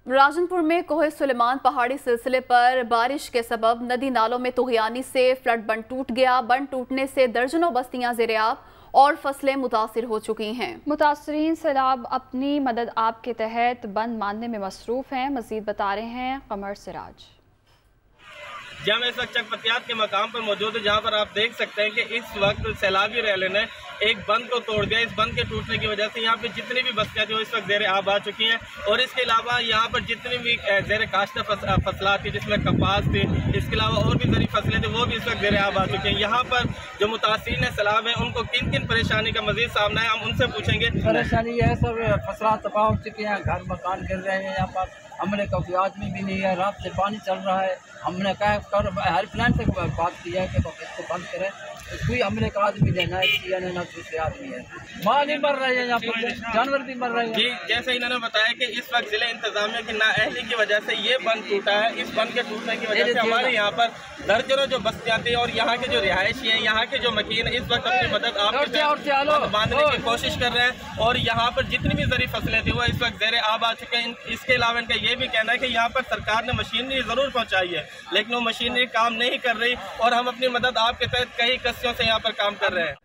राजनपुर में कोहे सुलेमान पहाड़ी सिलसिले पर बारिश के सबब नदी नालों में तुगयानी से फ्लड बंद टूट गया। बंद टूटने से दर्जनों बस्तियां ज़ेर-ए-आब और फसलें मुतासिर हो चुकी हैं। मुतासरीन सैलाब अपनी मदद आप के तहत बंद मानने में मसरूफ हैं। मजीद बता रहे हैं कमर सिराज। जहाँ मैं इस वक्त चकपतियात के मकाम पर मौजूद हूँ, जहाँ पर आप देख सकते हैं कि इस वक्त सैलाबी रैले ने एक बंद को तोड़ दिया। इस बंद के टूटने की वजह से यहाँ पे जितनी भी बस्तियाँ थी वो इस वक्त ज़ेर-ए-आब आ चुकी हैं और इसके अलावा यहाँ पर जितनी भी ज़ेर-ए-काश्त फसलात थी, जिसमें कपास थी, इसके अलावा और भी ज़रूरी फसलें थी, वो भी इस वक्त ज़ेर-ए-आब आ चुकी हैं। यहाँ पर जो मुतासिरीन है सैलाब है, उनको किन किन परेशानी का मजीद सामना है, हम उनसे पूछेंगे। परेशानी है, सब फसलात तबाह हो चुकी हैं, घर मकान गिर रहे हैं। यहाँ पर हमने का कोई आदमी भी नहीं है, रात से पानी चल रहा है। हमने कहा हेल्पलाइन से बात की है कि इसको बंद करें, कोई हमने का आदमी लेना है ना दूसरे आदमी है। माल ही मर रहे हैं, यहाँ पर जानवर भी मर रहे हैं। जी, जैसे इन्होंने बताया कि इस वक्त जिले इंतजामिया की नाअहली की वजह से ये बंद टूटा है। इस बंद के टूटने की वजह से हमारे यहाँ पर दर्जनों जो बस्तियाँ थी और यहाँ के जो रिहायशी हैं, यहाँ के जो मकीन इस वक्त अपनी मदद आप बांधने की कोशिश कर रहे हैं और यहाँ पर जितनी भी ज़रूरी फसलें थी वो इस वक्त ज़ेर-ए-आब आ चुके हैं। इसके अलावा इनका ये भी कहना है कि यहाँ पर सरकार ने मशीनरी ज़रूर पहुँचाई है, लेकिन वो मशीनरी काम नहीं कर रही और हम अपनी मदद आपके तहत कई कस्यों से यहाँ पर काम कर रहे हैं।